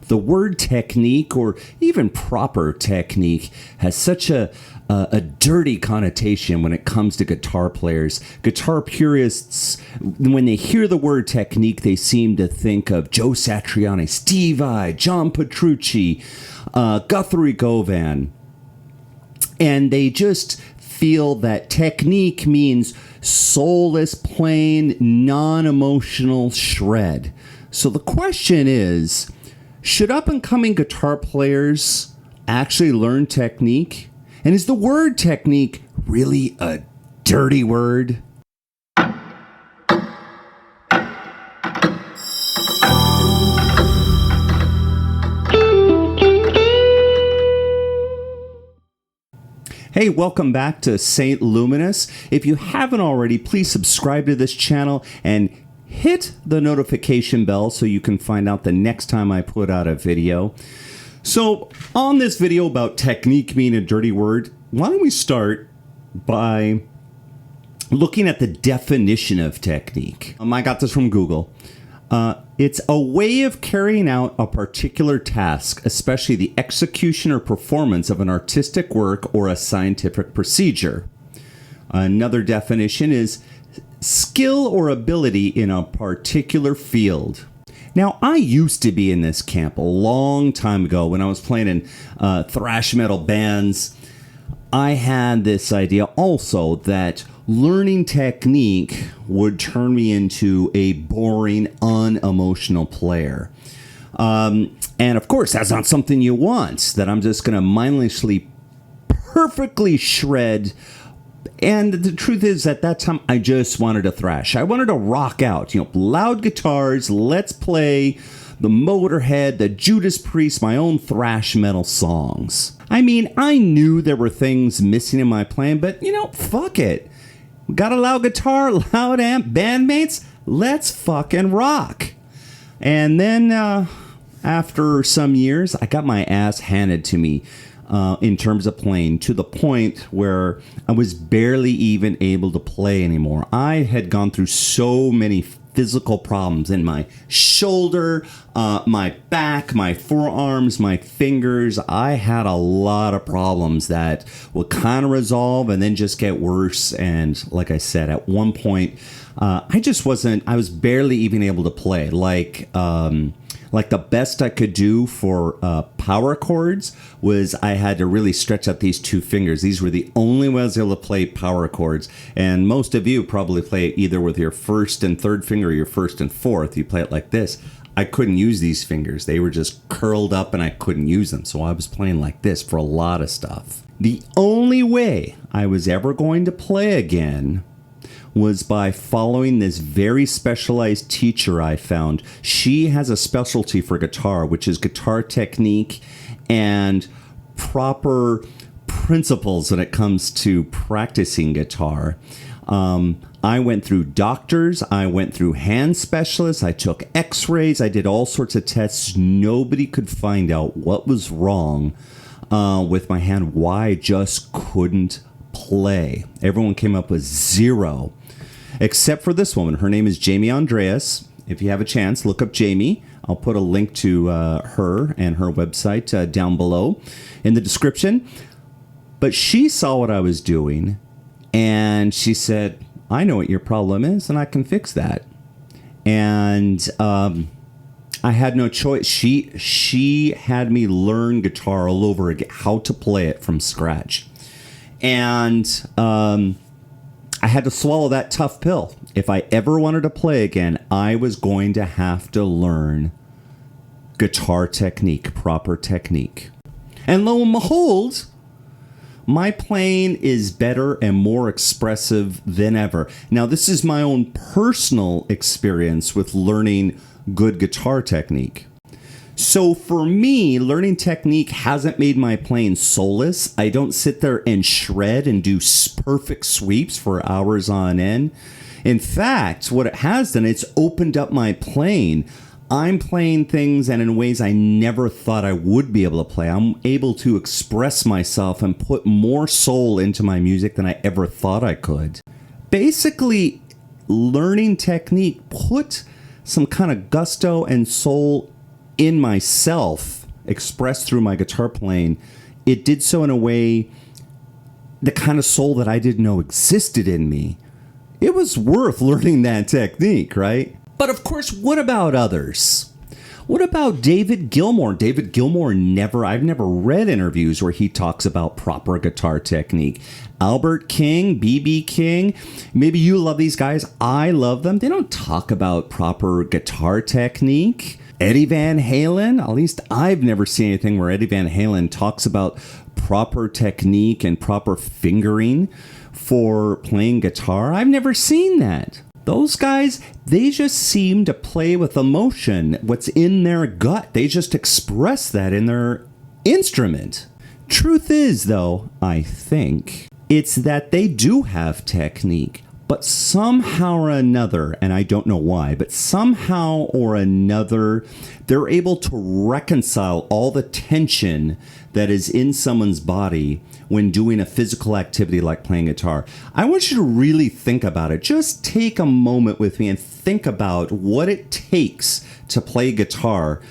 the word technique, or even proper technique, has such a dirty connotation when it comes to guitar players. Guitar purists, when they hear the word technique, they seem to think of Joe Satriani, Steve Vai, John Petrucci, Guthrie Govan. And they just feel that technique means soulless, plain, non-emotional shred. So the question is, should up-and-coming guitar players actually learn technique? And is the word technique really a dirty word? Hey, welcome back to St. Luminous. If you haven't already, please subscribe to this channel and hit the notification bell so you can find out the next time I put out a video. So, on this video about technique being a dirty word, why don't we start by looking at the definition of technique. I got this from Google. It's a way of carrying out a particular task, especially the execution or performance of an artistic work or a scientific procedure. Another definition is skill or ability in a particular field. Now, I used to be in this camp a long time ago when I was playing in thrash metal bands. I had this idea also that learning technique would turn me into a boring, unemotional player. And of course, that's not something you want, that I'm just going to mindlessly, perfectly shred. And the truth is, at that time, I just wanted to thrash. I wanted to rock out, loud guitars, let's play the Motorhead, the Judas Priest, my own thrash metal songs. I mean, I knew there were things missing in my playing, but, fuck it. We got a loud guitar, loud amp, bandmates, let's fucking rock. And then, after some years, I got my ass handed to me in terms of playing, to the point where I was barely even able to play anymore. I had gone through so many physical problems in my shoulder, my back, my forearms, my fingers. I had a lot of problems that would kind of resolve and then just get worse. And like I said, at one point, I was barely even able to play. Like the best I could do for power chords was I had to really stretch out these two fingers. These were the only ways I was able to play power chords. And most of you probably play it either with your first and third finger or your first and fourth. You play it like this. I couldn't use these fingers. They were just curled up and I couldn't use them. So I was playing like this for a lot of stuff. The only way I was ever going to play again was by following this very specialized teacher I found. She has a specialty for guitar, which is guitar technique and proper principles when it comes to practicing guitar. I went through doctors, I went through hand specialists, I took x-rays, I did all sorts of tests. Nobody could find out what was wrong with my hand, why I just couldn't play. Everyone came up with zero. Except for this woman. Her name is Jamie Andreas. If you have a chance, look up Jamie. I'll put a link to her and her website down below in the description. But she saw what I was doing, and she said, I know what your problem is, and I can fix that. And I had no choice. She had me learn guitar all over again, how to play it from scratch. And I had to swallow that tough pill. If I ever wanted to play again, I was going to have to learn guitar technique, proper technique. And lo and behold, my playing is better and more expressive than ever. Now, this is my own personal experience with learning good guitar technique. So for me, learning technique hasn't made my playing soulless. I don't sit there and shred and do perfect sweeps for hours on end. In fact, what it has done, it's opened up my playing. I'm playing things and in ways I never thought I would be able to play. I'm able to express myself and put more soul into my music than I ever thought I could. Basically, learning technique put some kind of gusto and soul in myself, expressed through my guitar playing, it did so in a way, the kind of soul that I didn't know existed in me. It was worth learning that technique, right? But of course, what about others? What about David Gilmour? David Gilmour I've never read interviews where he talks about proper guitar technique. Albert King, B.B. King, maybe you love these guys. I love them. They don't talk about proper guitar technique. Eddie Van Halen, at least I've never seen anything where Eddie Van Halen talks about proper technique and proper fingering for playing guitar. I've never seen that. Those guys, they just seem to play with emotion, what's in their gut. They just express that in their instrument. Truth is, though, I think, it's that they do have technique, but somehow or another, and I don't know why, but somehow or another, they're able to reconcile all the tension that is in someone's body when doing a physical activity like playing guitar. I want you to really think about it. Just take a moment with me and think about what it takes to play guitar.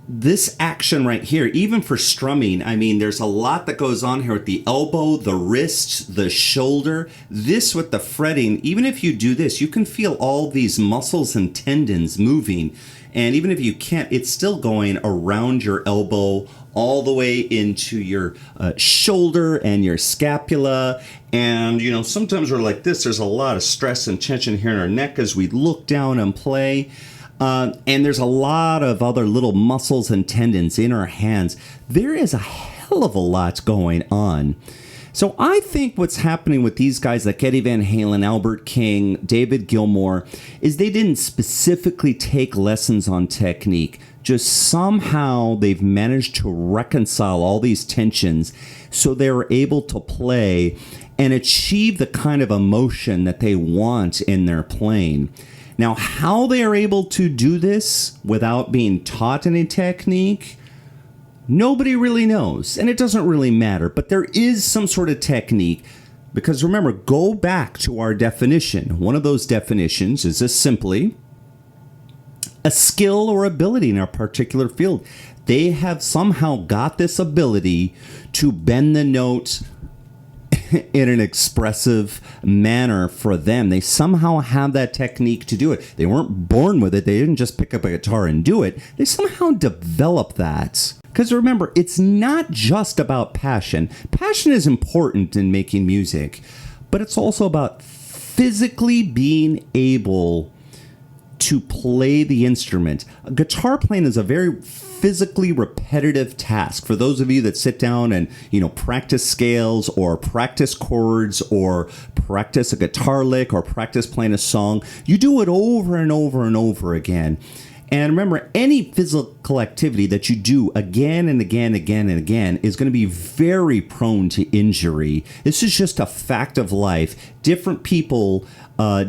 This action right here, even for strumming, I mean, there's a lot that goes on here with the elbow, the wrist, the shoulder. This with the fretting, even if you do this, you can feel all these muscles and tendons moving. And even if you can't, it's still going around your elbow, all the way into your shoulder and your scapula. And, you know, sometimes we're like this. There's a lot of stress and tension here in our neck as we look down and play. And there's a lot of other little muscles and tendons in our hands. There is a hell of a lot going on. So I think what's happening with these guys like Eddie Van Halen, Albert King, David Gilmour, is they didn't specifically take lessons on technique. Just somehow they've managed to reconcile all these tensions so they're able to play and achieve the kind of emotion that they want in their playing. Now, how they are able to do this without being taught any technique, nobody really knows, and it doesn't really matter, but there is some sort of technique, because remember, go back to our definition. One of those definitions is just simply a skill or ability in a particular field. They have somehow got this ability to bend the note in an expressive manner for them. They somehow have that technique to do it. They weren't born with it. They didn't just pick up a guitar and do it. They somehow developed that. Because remember, it's not just about passion. Passion is important in making music, but it's also about physically being able to play the instrument. Guitar playing is a very physically repetitive task. For those of you that sit down and, you know, practice scales or practice chords or practice a guitar lick or practice playing a song, you do it over and over and over again. And remember, any physical activity that you do again and again and again is going to be very prone to injury. This is just a fact of life. Different people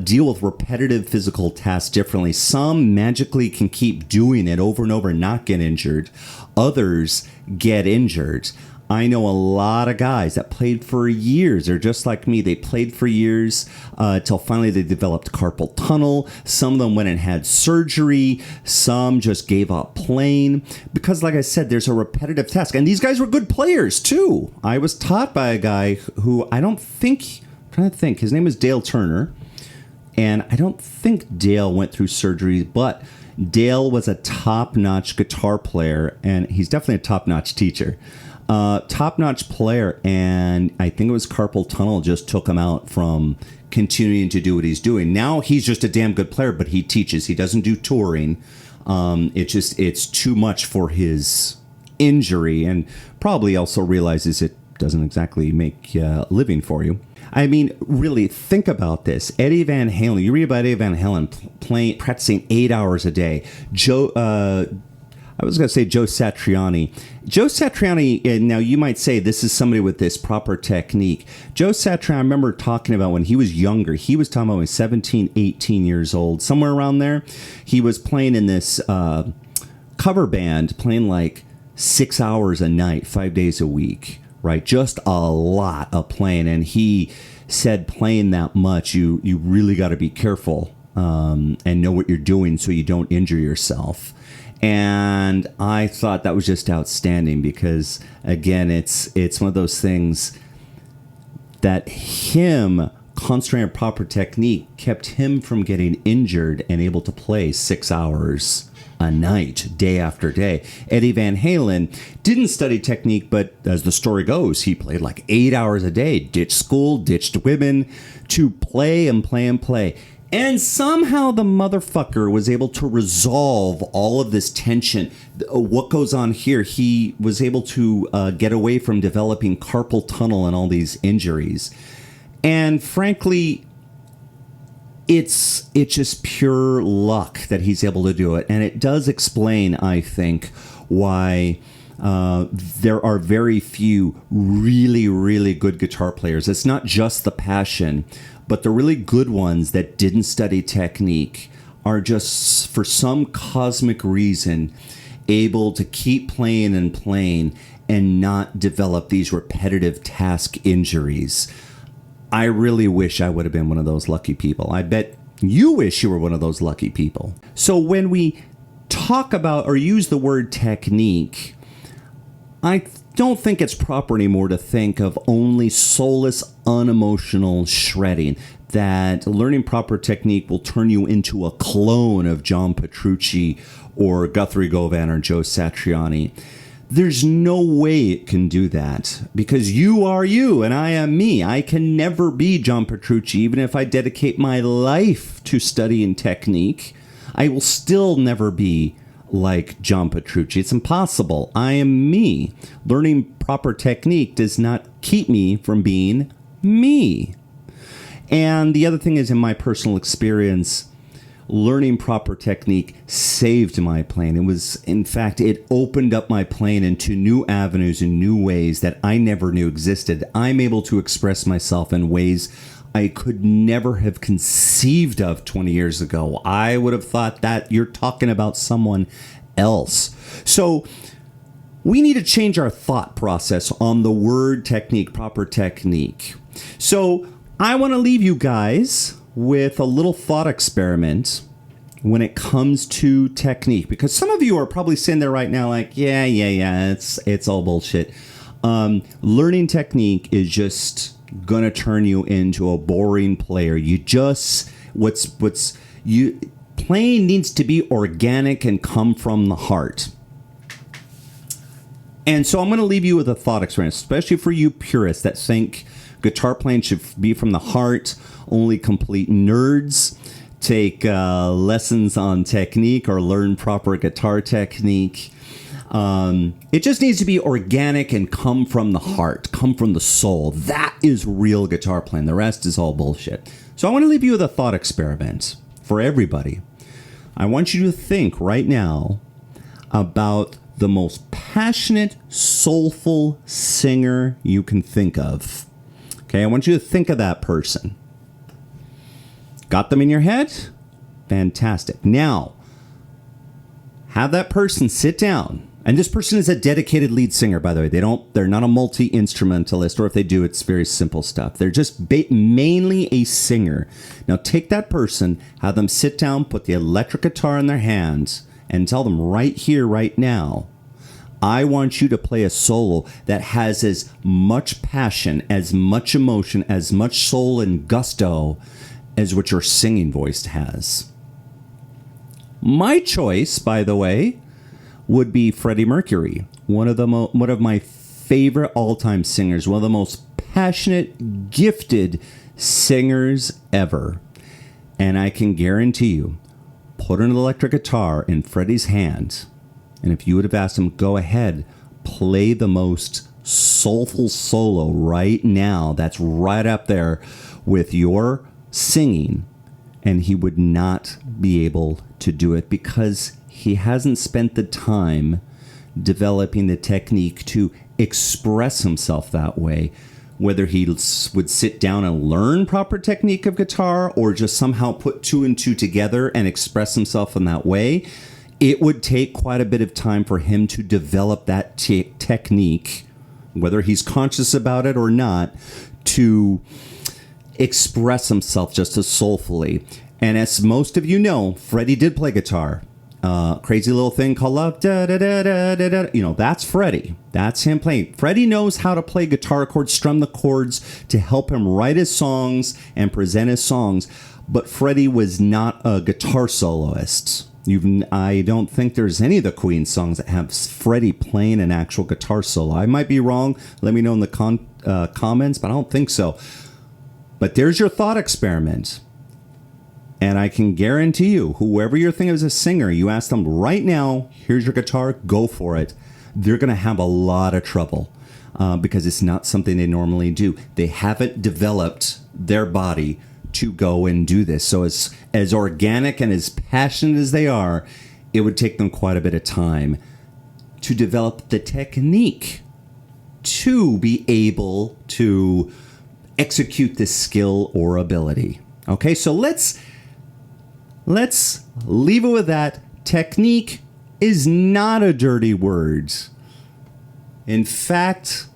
deal with repetitive physical tasks differently. Some magically can keep doing it over and over and not get injured. Others get injured. I know a lot of guys that played for years. They're just like me. They played for years till finally they developed carpal tunnel. Some of them went and had surgery. Some just gave up playing because, like I said, there's a repetitive task. And these guys were good players, too. I was taught by a guy who I'm trying to think. His name is Dale Turner. And I don't think Dale went through surgery, but Dale was a top-notch guitar player, and he's definitely a top-notch teacher. Top-notch player, and I think it was carpal tunnel just took him out from continuing to do what he's doing. Now he's just a damn good player, but he teaches. He doesn't do touring. It's too much for his injury, and probably also realizes it doesn't exactly make a living for you. I mean, really, think about this. Eddie Van Halen, you read about Eddie Van Halen practicing 8 hours a day. Joe Satriani. Joe Satriani, now you might say this is somebody with this proper technique. Joe Satriani, I remember talking about when he was younger. He was talking about when he was 17, 18 years old, somewhere around there. He was playing in this cover band, playing like 6 hours a night, 5 days a week. Right, just a lot of playing, and he said playing that much, you really got to be careful and know what you're doing so you don't injure yourself. And I thought that was just outstanding because, again, it's one of those things that him concentrating on proper technique kept him from getting injured and able to play 6 hours a night, day after day. Eddie Van Halen didn't study technique, but as the story goes, he played like 8 hours a day, ditched school, ditched women to play and play and play. And somehow the motherfucker was able to resolve all of this tension. What goes on here, he was able to get away from developing carpal tunnel and all these injuries. And frankly, it's just pure luck that he's able to do it. And it does explain, I think, why there are very few really, really good guitar players. It's not just the passion, but the really good ones that didn't study technique are just, for some cosmic reason, able to keep playing and playing and not develop these repetitive task injuries. I really wish I would have been one of those lucky people. I bet you wish you were one of those lucky people. So when we talk about or use the word technique, I don't think it's proper anymore to think of only soulless, unemotional shredding, that learning proper technique will turn you into a clone of John Petrucci or Guthrie Govan or Joe Satriani. There's no way it can do that, because you are you and I am me. I can never be John Petrucci. Even if I dedicate my life to studying technique, I will still never be like John Petrucci. It's impossible. I am me. Learning proper technique does not keep me from being me. And the other thing is, in my personal experience, learning proper technique saved my playing. It was, in fact, it opened up my playing into new avenues and new ways that I never knew existed. I'm able to express myself in ways I could never have conceived of 20 years ago. I would have thought that you're talking about someone else. So we need to change our thought process on the word technique, proper technique. So I want to leave you guys with a little thought experiment when it comes to technique, because some of you are probably sitting there right now like, yeah, it's all bullshit. Learning technique is just gonna turn you into a boring player. You just playing needs to be organic and come from the heart. And so I'm going to leave you with a thought experiment, especially for you purists that think guitar playing should be from the heart. Only complete nerds take lessons on technique or learn proper guitar technique. It just needs to be organic and come from the heart, come from the soul. That is real guitar playing. The rest is all bullshit. So I want to leave you with a thought experiment for everybody. I want you to think right now about the most passionate, soulful singer you can think of. Okay, I want you to think of that person. Got them in your head? Fantastic. Now, have that person sit down. And this person is a dedicated lead singer, by the way. They're not a multi-instrumentalist, or if they do, it's very simple stuff. They're just mainly a singer. Now take that person, have them sit down, put the electric guitar in their hands, and tell them right here, right now, I want you to play a solo that has as much passion, as much emotion, as much soul and gusto as what your singing voice has. My choice, by the way, would be Freddie Mercury, one of my favorite all-time singers, one of the most passionate, gifted singers ever. And I can guarantee you, put an electric guitar in Freddie's hand, and if you would have asked him, go ahead, play the most soulful solo right now, that's right up there with your singing, and he would not be able to do it because he hasn't spent the time developing the technique to express himself that way. Whether he would sit down and learn proper technique of guitar or just somehow put two and two together and express himself in that way, it would take quite a bit of time for him to develop that technique, whether he's conscious about it or not, to express himself just as soulfully. And as most of you know, Freddie did play guitar. Crazy Little Thing Called Love, da, da, da, da, da, da. You know, that's Freddie. That's him playing. Freddie knows how to play guitar chords, strum the chords to help him write his songs and present his songs. But Freddie was not a guitar soloist. I don't think there's any of the Queen songs that have Freddie playing an actual guitar solo. I might be wrong. Let me know in the comments, but I don't think so. But there's your thought experiment. And I can guarantee you, whoever you're thinking is a singer, you ask them right now, here's your guitar, go for it. They're going to have a lot of trouble because it's not something they normally do. They haven't developed their body to go and do this. So as organic and as passionate as they are, it would take them quite a bit of time to develop the technique to be able to execute this skill or ability. Okay, so let's leave it with that. Technique is not a dirty word. In fact,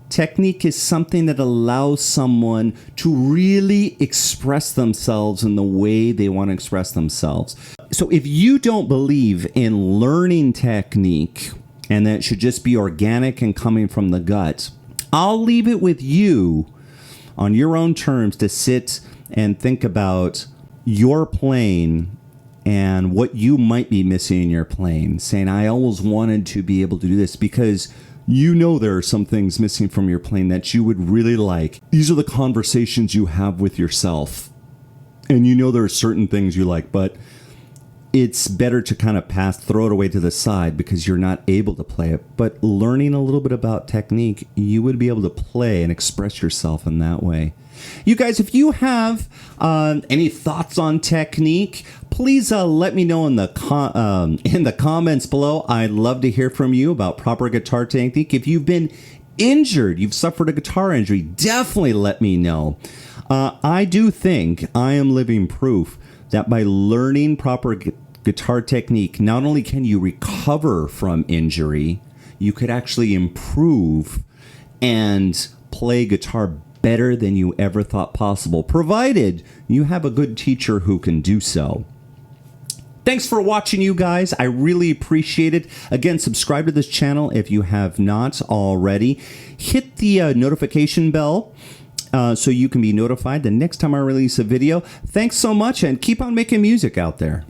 technique is something that allows someone to really express themselves in the way they want to express themselves. So if you don't believe in learning technique and that it should just be organic and coming from the gut, I'll leave it with you on your own terms to sit and think about your playing and what you might be missing in your playing. Saying, I always wanted to be able to do this, because you know there are some things missing from your playing that you would really like. These are the conversations you have with yourself. And you know there are certain things you like, but it's better to kind of throw it away to the side because you're not able to play it. But learning a little bit about technique, you would be able to play and express yourself in that way. You guys, if you have any thoughts on technique, please let me know in the comments below. I'd love to hear from you about proper guitar technique. If you've been injured, you've suffered a guitar injury, definitely let me know. I do think I am living proof that by learning proper guitar technique, not only can you recover from injury, you could actually improve and play guitar better than you ever thought possible, provided you have a good teacher who can do so. Thanks for watching, you guys. I really appreciate it. Again, subscribe to this channel if you have not already. Hit the notification bell so you can be notified the next time I release a video. Thanks so much, and keep on making music out there.